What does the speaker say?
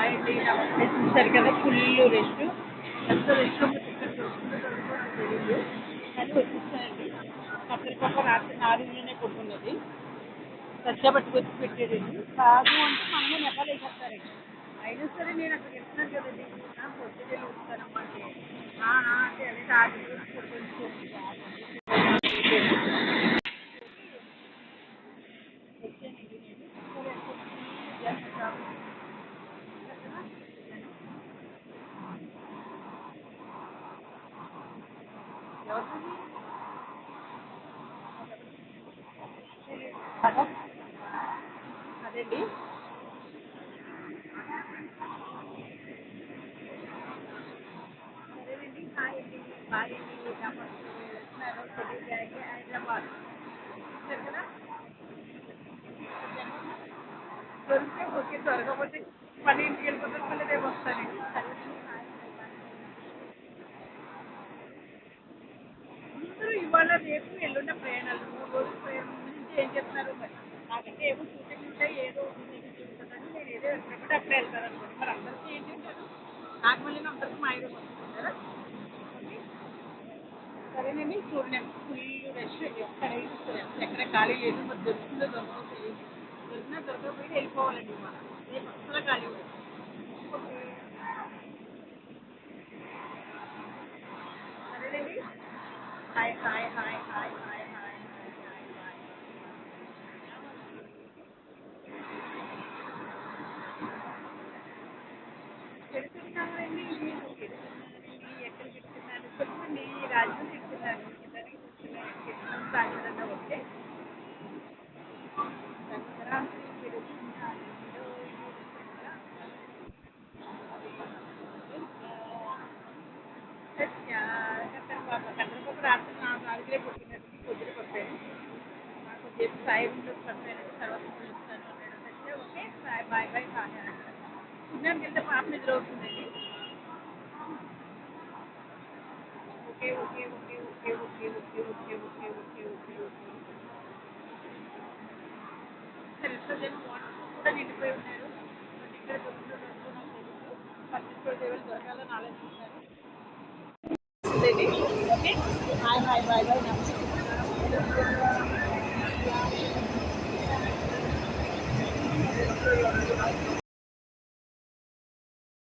Hi అండి నమస్తే. చూశారు కదా ఫుల్ రెస్ట్. ఎంత రెస్ట్ ఉందో ఇక్కడ దొరుకుతుందో దొరకదో నాకు తెలియదు, కానీ వచ్చేసానండి. కత్తిరిపాప రాత్రి నా రూమ్లోనే కొట్టుకున్నది. సరిగ్గా పట్టుకొచ్చి పెట్టేదండి. కాదు అంటే మనమే నెపాలు వేసేస్తారండి. అయినా సరే నేను అక్కడ వెళ్తున్నాను కదండి, పొద్దున్నే వస్తానమ్మా అంటే అంటే అదే ఆగి కొట్టుకొచ్చి వచ్చానండి నేను. సరే ఎంత ఎవరిది హలో అదేండి. సరేనండి. హాయ్ అండి. బాయ్ అండి. నమస్తే. వెళ్తున్నాను తెలియజేయండి హైదరాబాద్. చూశారు కదా. దొరికితే ఓకే, దొరకకపోతే మళ్ళీ ఇంటికి వెళ్ళిపోతాను, మళ్ళీ రేపు వస్తానండి. సరేనండి. Hi hi bye. అందరూ ఇవాళ రేపు ఎల్లుండ ప్రయాణాలు 3 రోజులు ప్రయాణం గురించి ఏం చెప్తున్నారు మరి. నాకంటే ఏమో షూటింగ్ ఉంటాయి, ఏదో ఉంటుందని నేను ఏదో ఎక్కడికంటే అక్కడే వెళ్తాను అనుకోండి. మరి అందరికీ ఏంటి అంటారు, నాకు మళ్ళీ అందరికీ మా ఐడియా వస్తుంటారా. ఓకే సరేనండి. చూడండి ఫుల్ రష్ ఎక్కడైనా సరే అసలు ఎక్కడ ఖాళీ లేదు. మరి దొరుకుతుందో దొరకదో తెలియదు. దొరికినా దొరకకపోయినా వెళ్ళిపోవాలండి ఇవాళ. రేపు అసలు ఖాళీ ఉండదు. ఓకే సరేనండి. Hi hi hi hi hi hi hi hi hi. పెడుతున్నానండి నేను పెడుతున్నానండి. ఎక్కడ పెడుతున్నాను చెప్పండి. రాజమండ్రి పెడుతున్నాను, కిందకి పెడుతున్నాను, పెడుతున్నాను రాజమండ్రి ఒకటే. సంక్రాంతి పెడుతున్నాను కట్టెలపప్పు రాత్రి 4 కొట్టినట్టు పొద్దున కొట్టాను. నాకు కొద్దిసేపు సాయి ముందు పడిపోయాను, తర్వాత పిలుస్తాను అన్నాడు. సత్య ఓకే బాయ్ బాయ్ బాయ్ బాగా అంటారు. పుణ్యానికి వెళ్తే పాప నిద్ర అవుతుందండి. Okay okay okay okay okay okay okay okay okay okay okay. సరే జనం వాటర్ కూడా నిండిపోయి ఉన్నారు. బట్ ఇక్కడ దొరుకుతుందో దొరకదో నాకు తెలియదు. పచ్చిమిరపకాయ దేవులు దొరకాలని ఆలోచిస్తున్నాను. అదేండి. Okay hi hi bye bye నమస్తే.